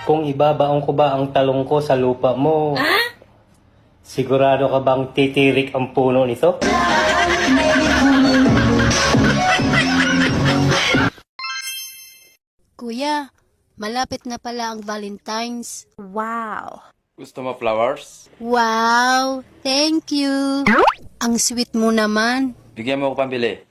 Kung ibabaon ko ba ang talong ko sa lupa mo, sigurado ka bang titirik ang puno nito? Kuya, malapit na pala ang Valentine's. Wow. Gusto mo flowers? Wow, thank you. Ang sweet mo naman. Bigyan mo ako pambili.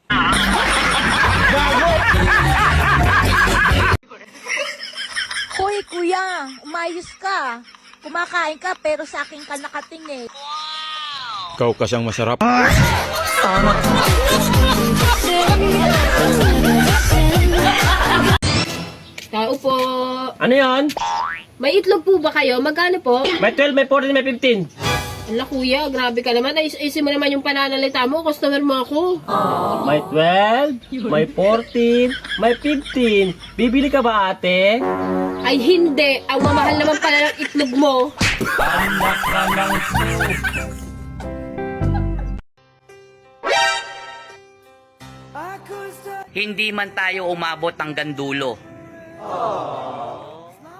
Hoy, kuya, umayos ka. Kumakain ka pero sa akin ka nakatingin. Ikaw kasyang masarap. Tao po. Ano yan? May itlog po ba kayo? Magkano po? May 12, may 14, may 15. Ala kuya, grabe ka naman. Ayusin mo naman yung pananalita mo. Customer mo ako. May 12, may 14, may 15. Bibili ka ba, ate? Ay hindi. Ang mamahal naman pala ng itlog mo. Hindi man tayo umabot hanggang dulo.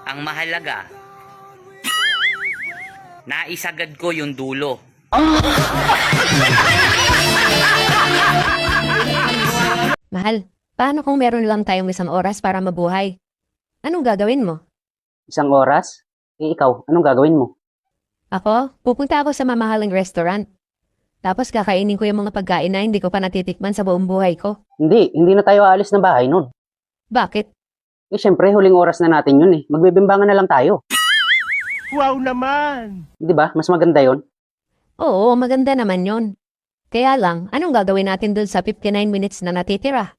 Ang mahalaga, naisagad ko yung dulo. Mahal, paano kung meron lang tayong 1 oras para mabuhay? Anong gagawin mo? 1 oras? Ikaw, anong gagawin mo? Ako, pupunta ako sa mamahaling restaurant. Tapos kakainin ko yung mga pagkain na hindi ko pa natitikman sa buong buhay ko. Hindi na tayo aalis ng bahay nun. Bakit? Syempre, huling oras na natin yun eh. Magbibimbangan na lang tayo. Wow naman! Di ba? Mas maganda yon. Oo, maganda naman yon. Kaya lang, anong gagawin natin dun sa 59 minutes na natitira?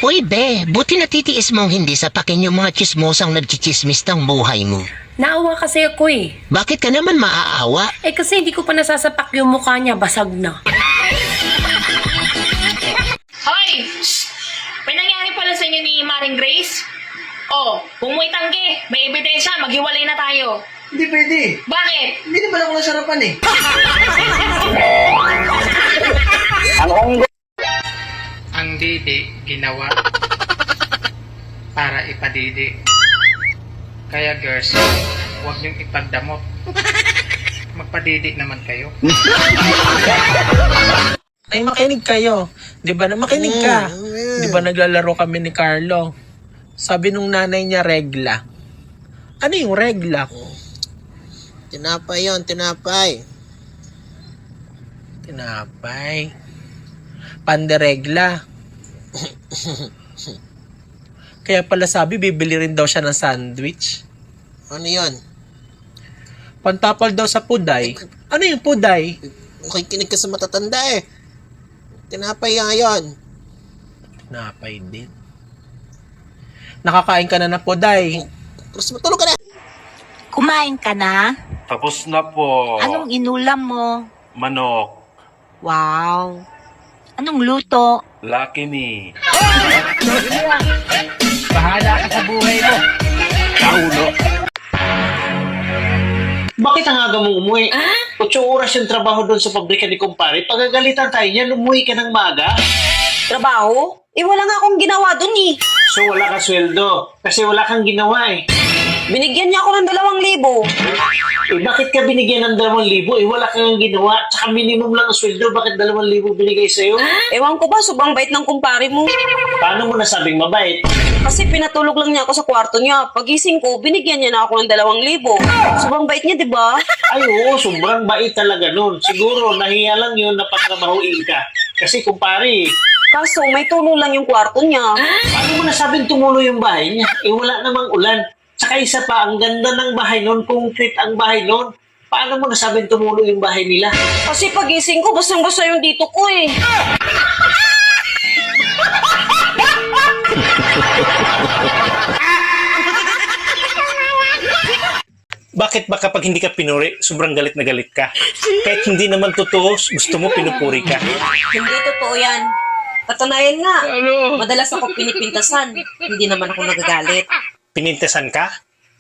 Uy, be, buti natitiis mong hindi sapakin yung mga chismosang nagchichismis ng buhay mo. Naawa kasi ako eh. Bakit ka naman maaawa? Eh kasi hindi ko pa nasasapak yung mukha niya. Basag na. Hoy! May nangyari pala sa inyo ni Maring Grace? Oh, kung mo'y tanggi, may ebidensya, maghiwalay na tayo. Hindi pwede. Bakit? Hindi naman ako nasarapan eh. Ang didi ginawa para ipadidi. Kaya girls, huwag niyong ipagdamot. Magpadidi naman kayo. Ay, makinig kayo. Di ba? Makinig ka. Di ba naglalaro kami ni Carlo? Sabi nung nanay niya, regla. Ano yung regla? Tinapay yon, tinapay. Tinapay. Panderegla. Kaya pala sabi, bibili rin daw siya ng sandwich. Ano yon? Pantapal daw sa puday. Ano yung puday? Makikinig ka sa matatanda eh. Tinapay nga yon. Tinapay din. Nakakain ka na ng puday. Tapos matulog ka na. Kumain ka na? Tapos na po. Anong inulam mo? Manok. Wow. Anong luto? Lucky me. Bahala ka sa buhay mo. Kaulo. Bakit ang aga mong umuwi? 8 oras yung trabaho doon sa pabrika ni kumpare. Pagagalitan tayo niyan, umuwi ka ng maga. Trabaho? Eh wala nga akong ginawa dun eh. So wala ka sweldo. Kasi wala kang ginawa eh. Binigyan niya ako ng 2,000. Eh bakit ka binigyan ng 2,000? Eh wala kang ginawa. Tsaka minimum lang ang sweldo. Bakit 2,000 binigay sa'yo? Ewan ko ba, sobrang bait ng kumpare mo. Paano mo nasabing mabait? Kasi pinatulog lang niya ako sa kwarto niya. Pagising ko, binigyan niya na ako ng 2,000. Sobrang bait niya, di ba? Ay oo, sobrang bait talaga nun. Siguro nahiya lang yun na patrabahuin ka. Kasi kumpare, Kaso may tulo lang yung kwarto niya. paano mo nasabing tumulo yung bahay niya? Eh wala namang ulan. Tsaka isa pa, ang ganda ng bahay nun, concrete ang bahay nun. Paano mo nasabing tumulo yung bahay nila? Kasi pagising ko, basang-basa yung dito ko eh. Bakit ba kapag hindi ka pinuri, sobrang galit na galit ka? Kahit hindi naman totoo, gusto mo pinupuri ka. Hindi totoo yan. Katunayan nga, madalas ako pinipintasan. Hindi naman ako nagagalit. Pinintasan ka?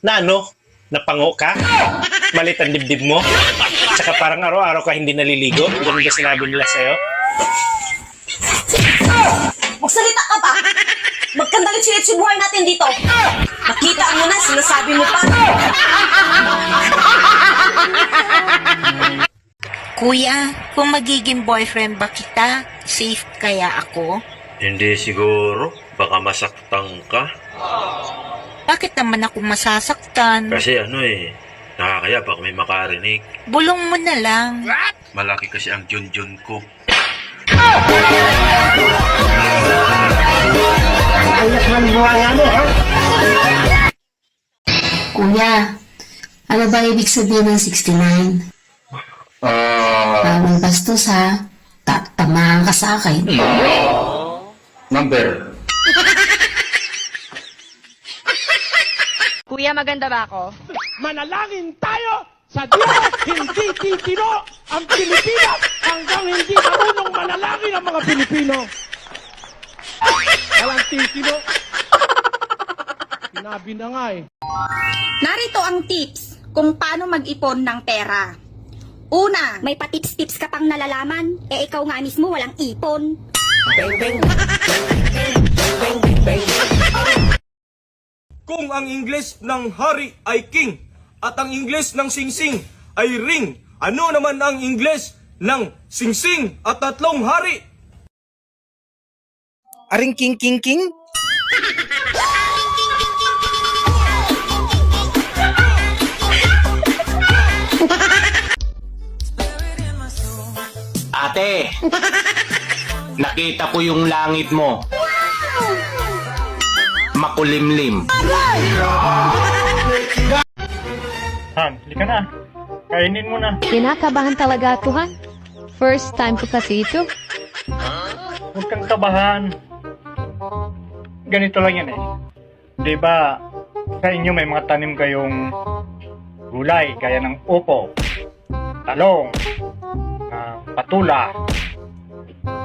Na ano? Napango ka? Malit ang dibdib mo? Tsaka parang araw-araw ka hindi naliligo? Ganun ba sinabi nila sa'yo? Magsalita ka ba? Magka yan dito? Nakita mo na, sinasabi mo pa. Kuya, kung magiging boyfriend ba kita, safe kaya ako? Hindi siguro. Baka masaktan ka. Bakit naman ako masasaktan? Kasi nakakaya baka may makarinig. Bulong mo na lang. Malaki kasi ang junjun ko. Kuya, ano ba ibig sabihin ng 69? Parang bastos ha. Tamaan ka sa akin. Number. Kuya, maganda ba ako? Manalangin tayo sa Diyos, hindi titino ang Pilipinas hanggang hindi marunong manalangin ang mga Pilipino. Walang titino. Sinabi na nga eh. Narito ang tips kung paano mag-ipon ng pera. Una, may patips-tips ka pang nalalaman, ikaw nga mismo walang ipon. Kung ang Ingles ng hari ay king at ang Ingles ng singsing ay ring, ano naman ang Ingles ng singsing at tatlong hari? Aring king king king? Ate, nakita ko yung langit mo. Makulimlim. Han, lika na. Kainin mo na. Kinakabahan talaga ako, ha? First time ko kasi ito. Huwag kang kabahan. Ganito lang yan eh. Di ba, sa inyo may mga tanim kayong gulay, gaya ng upo, talong, patula.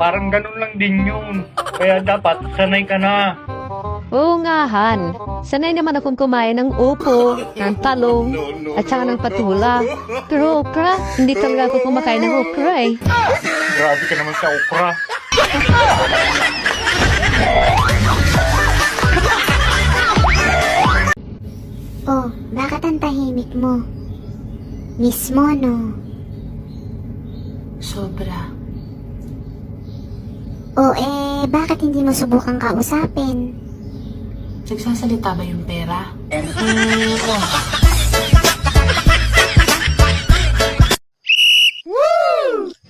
Parang ganun lang din yun. Kaya dapat sanay ka na. Oo nga, Han. Sanay naman akong kumain ng upo, ng talong, at saka ng patula. Pero okra, hindi talaga ako kumakain ng okra eh. Grabe ka naman sa okra. Oh, bakit ang tahimik mo? Mismo, no? Sobra. Oh, bakit hindi mo subukang kausapin? Nagsasalita ba yung pera?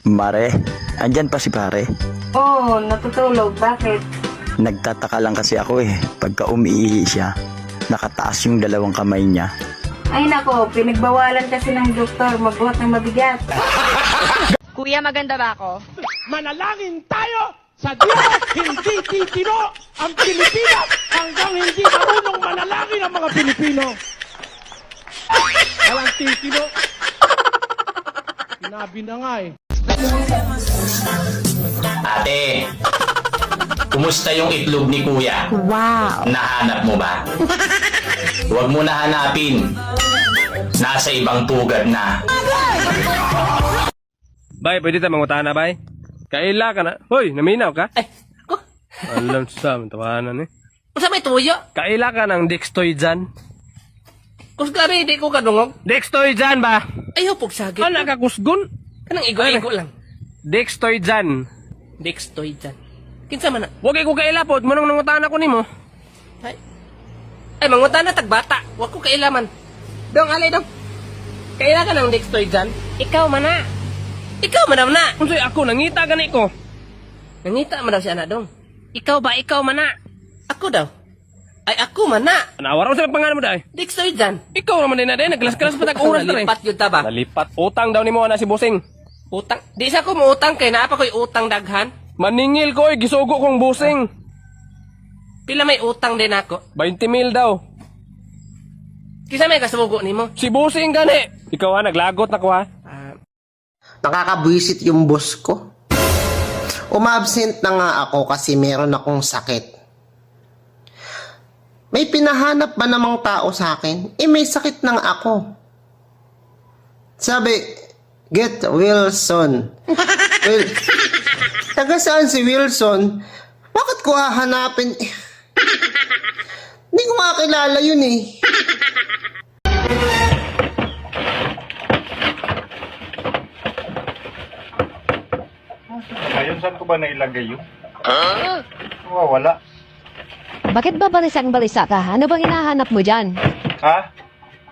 Mare, andyan pa si pare. Oo, natutulog. Bakit? Nagtataka lang kasi ako pagka umiihi siya, nakataas yung dalawang kamay niya. Ay nako, pinagbawalan kasi ng doktor magbuhat ng mabigat. Kuya, maganda ba ako? Manalangin tayo sa Diyos, hindi titino ang Pilipinas hanggang hindi marunong manalangin ang mga Pilipino. Walang titino. Sinabi na nga eh. Ate, kumusta yung itlog ni Kuya? Wow! Nahanap mo ba? Huwag mo na hanapin. Nasa ibang pugad na. Bay, pwede tayo mangutana, bay? Kaila ka na. Hoy, naminaw ka? Ay, ako? Alam sa amin, tawanan Kung may tuyo? Kaila ka ng Dextoidan? Kung grabe, hindi ko kadungog. Dextoidan ba? Ayaw, pugsagit. Ano ka kusgon? Kanang igo-igo lang. Dextoidan. Dextoy dyan. Kinsa man na? Huwag ko kailapot, manong nangutana ko nimo. Ay, mangutan na tagbata. Huwag ko kailaman. Dong, alay dong. Kaila ka ng Dextoy dyan? Ikaw man na. Ikaw man na. Kung sa'yo ako, nangita gani ko. Nangita man daw siya na dong. Ikaw ba? Ikaw man na. Ako daw. Ay, ako man na. Nawara mo sa pangalan mo dahil. Dextoy dyan. Ikaw naman din na din, naglas-kalas pa tag-oras na rin. Nalipat yun ta ba? Nalipat. Utang daw ni mo na si Busing. Utang? Di sa ko mo utang kay naapa ko'y utang daghan. Maningil ko gisugo kong Busing. Pila may utang din ako. 20,000 daw. Kisa may kasugo ni mo? Si Busing gani. Ikaw naglagot na ko ha. Nakakabwisit yung boss ko. Umabsent na nga ako kasi meron akong sakit. May pinahanap ba namang tao sa akin? May sakit nang ako. Sabi, get Wilson. Well, taga saan si Wilson? Bakit ko hahanapin? Hindi ko makakilala yun eh. Ngayon, saan ko ba nailagay yun? Wala. Bakit ba balisang-balisa ka? Ano bang hinahanap mo dyan? Ha?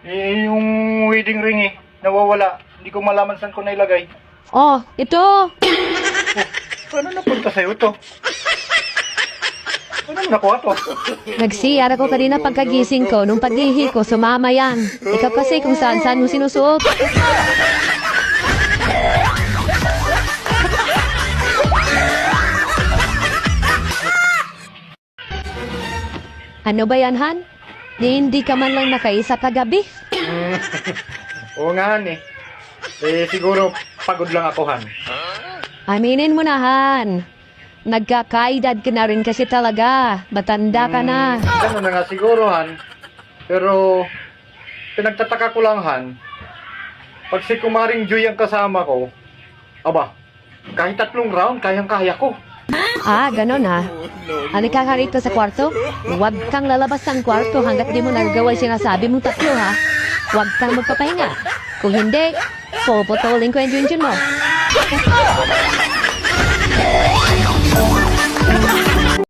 Eh, yung wedding ring eh. Nawawala. Hindi ko malaman saan ko nailagay. Oh, ito! Paano napunta sa'yo ito? Paano mo nakuha to? Nag-CR ako kanina pagkagising ko. Nung pag-ihi ko, sumama yan. Ikaw kasi kung saan-saan mo sinusuot. Ano ba yan, Han? Hindi ka man lang nakaisa kagabi. Oo nga, Han eh. Eh, siguro pagod lang ako, Han. Aminin mo na, Han. Nagkakaedad ka na rin kasi talaga. Matanda ka na. Ganun na nga siguro, Han. Pero, pinagtataka ko lang, Han. Pag si Kumaring Joy ang kasama ko, aba, kahit 3 round, kayang-kaya ko. Ah, ganon ha. Halika ka rito sa kwarto. Huwag kang lalabas ng kwarto hanggat di mo nagagawa yung sinasabi mong 3 ha. Huwag kang magpapahinga. Kung hindi, puputulin ko yung junjun mo.